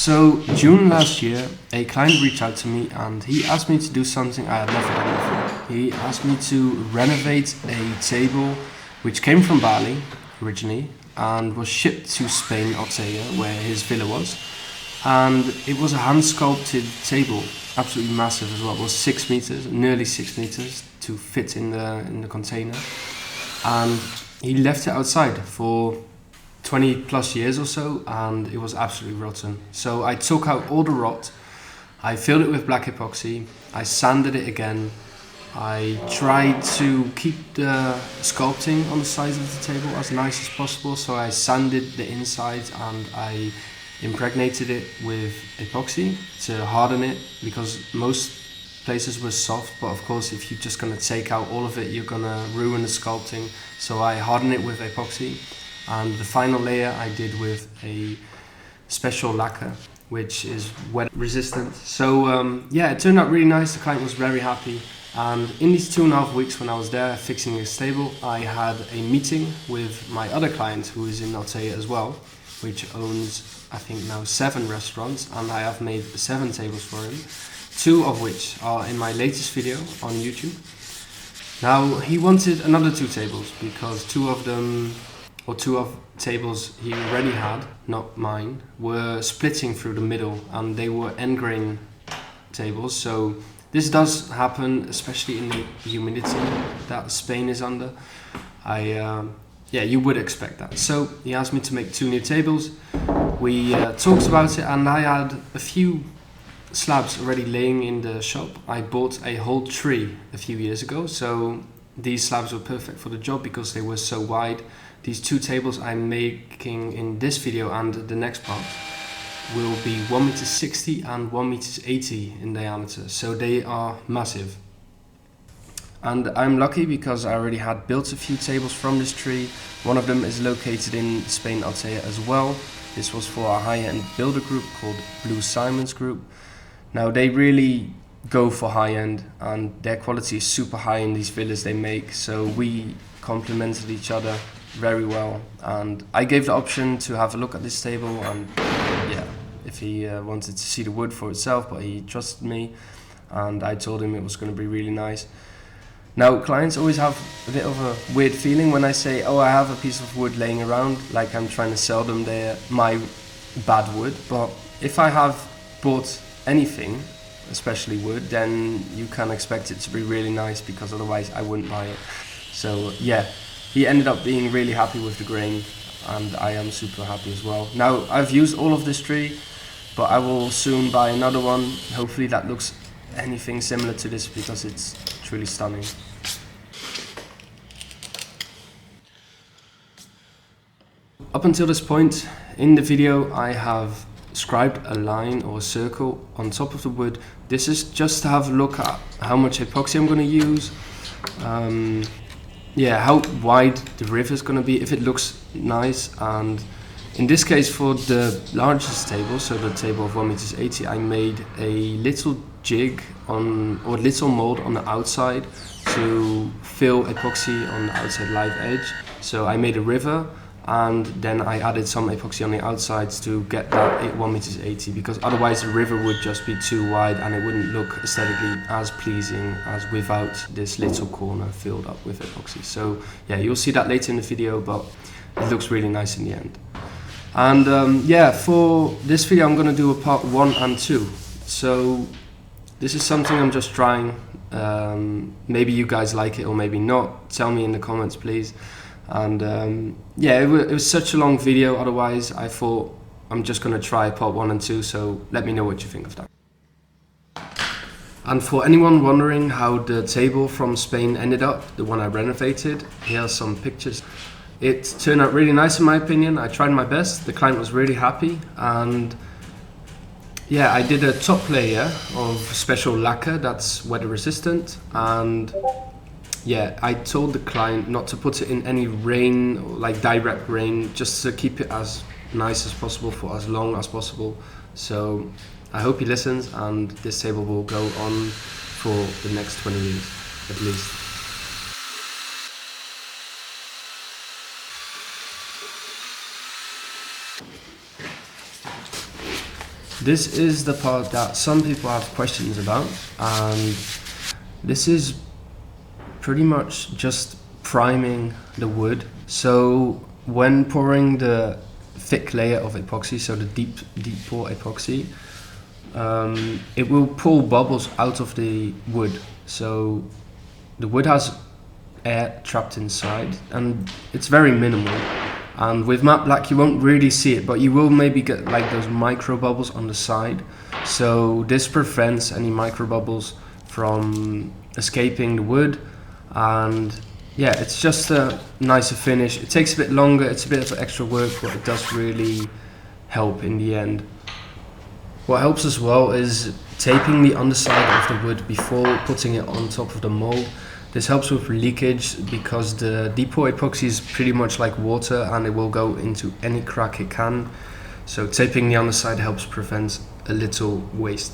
So June last year, a client reached out to me and he asked me to do something I had never done before. He asked me to renovate a table which came from Bali originally and was shipped to Spain, Ortega, where his villa was. And it was a hand sculpted table, absolutely massive as well. It was 6 meters, nearly 6 meters to fit in the container. And he left it outside for 20 plus years or so, and it was absolutely rotten. So I took out all the rot, I filled it with black epoxy, I sanded it again, I tried to keep the sculpting on the sides of the table as nice as possible, so I sanded the insides and I impregnated it with epoxy to harden it, because most places were soft, but of course if you're just going to take out all of it you're going to ruin the sculpting. So I hardened it with epoxy, and the final layer I did with a special lacquer which is wet resistant. So yeah, it turned out really nice. The client was very happy, and in these 2.5 weeks when I was there fixing this table, I had a meeting with my other client who is in Ortega as well, which owns I think now 7 restaurants, and I have made 7 tables for him, 2 of which are in my latest video on YouTube. Now he wanted another 2 tables because 2 of tables he already had, not mine, were splitting through the middle, and they were end grain tables. So this does happen, especially in the humidity that Spain is under. Yeah, you would expect that. So he asked me to make 2 new tables. We talked about it, and I had a few slabs already laying in the shop. I bought a whole tree a few years ago, so these slabs were perfect for the job because they were so wide. These 2 tables I'm making in this video and the next part will be 1.60 m and 1.80 m in diameter, so they are massive. And I'm lucky because I already had built a few tables from this tree. One of them is located in Spain, Ortega as well. This was for a high-end builder group called Blue Simon's Group. Now they really go for high-end, and their quality is super high in these villas they make, so we complemented each other very well, and I gave the option to have a look at this table, and yeah, if he wanted to see the wood for itself, but he trusted me and I told him it was going to be really nice. Now clients always have a bit of a weird feeling when I say, oh, I have a piece of wood laying around, like I'm trying to sell them my bad wood. But if I have bought anything, especially wood, then you can expect it to be really nice, because otherwise I wouldn't buy it. So yeah, he ended up being really happy with the grain, and I am super happy as well. Now I've used all of this tree, but I will soon buy another one, hopefully that looks anything similar to this, because it's truly stunning. Up until this point in the video I have scribed a line or a circle on top of the wood. This is just to have a look at how much epoxy I'm going to use, yeah, how wide the river is going to be, if it looks nice. And in this case, for the largest table, so the table of 1.80 m, I made a little jig or little mold on the outside to fill epoxy on the outside live edge. So I made a river, and then I added some epoxy on the outsides to get that 1.80 m, because otherwise the river would just be too wide and it wouldn't look aesthetically as pleasing as without this little corner filled up with epoxy. So yeah, you'll see that later in the video, but it looks really nice in the end. And yeah, for this video I'm going to do a part 1 and 2. So this is something I'm just trying. Maybe you guys like it or maybe not. Tell me in the comments, please. And yeah, it was such a long video, otherwise I thought I'm just going to try part 1 and 2, so let me know what you think of that. And for anyone wondering how the table from Spain ended up, the one I renovated, here are some pictures. It turned out really nice in my opinion. I tried my best, the client was really happy, and yeah, I did a top layer of special lacquer that's weather resistant, and yeah, I told the client not to put it in any rain, or like direct rain, just to keep it as nice as possible for as long as possible. So I hope he listens, and this table will go on for the next 20 years at least. this is the part that some people have questions about, and this is pretty much just priming the wood. So when pouring the thick layer of epoxy, so the deep pour epoxy, it will pull bubbles out of the wood. So the wood has air trapped inside, and it's very minimal. And with matte black you won't really see it, but you will maybe get like those micro bubbles on the side. So this prevents any micro bubbles from escaping the wood, and yeah, it's just a nicer finish. It takes a bit longer, it's a bit of extra work, but it does really help in the end. What helps as well is taping the underside of the wood before putting it on top of the mold. This helps with leakage because the deep pour epoxy is pretty much like water and it will go into any crack it can. So taping the underside helps prevent a little waste.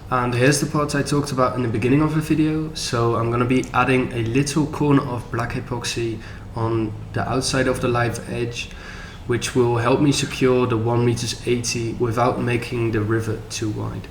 And here's the part I talked about in the beginning of the video. So I'm going to be adding a little corner of black epoxy on the outside of the live edge, which will help me secure the 1.80 m without making the rivet too wide.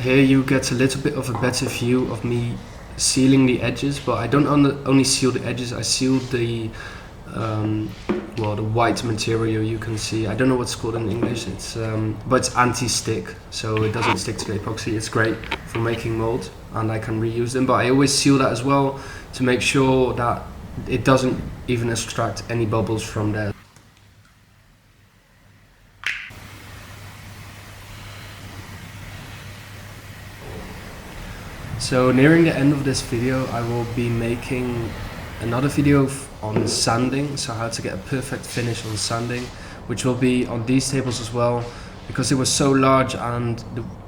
Here you get a little bit of a better view of me sealing the edges, but I don't only seal the edges, I seal the well, the white material you can see. I don't know what's called in English, it's but it's anti-stick, so it doesn't stick to the epoxy. It's great for making molds and I can reuse them, but I always seal that as well to make sure that it doesn't even extract any bubbles from there. So nearing the end of this video, I will be making another video on sanding, so how to get a perfect finish on sanding, which will be on these tables as well. Because it was so large and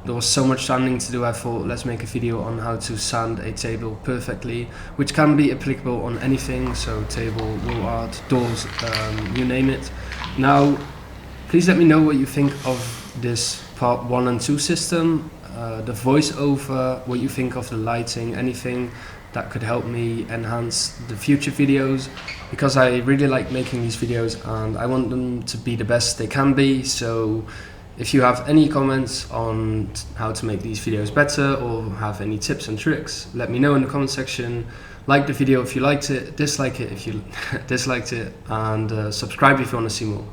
there was so much sanding to do, I thought let's make a video on how to sand a table perfectly, which can be applicable on anything, so table, wall art, doors, you name it. Now, please let me know what you think of this part 1 and 2 system. The voiceover, what you think of the lighting, anything that could help me enhance the future videos, because I really like making these videos and I want them to be the best they can be. So if you have any comments on how to make these videos better or have any tips and tricks, let me know in the comment section. Like the video if you liked it, dislike it if you disliked it, and subscribe if you want to see more.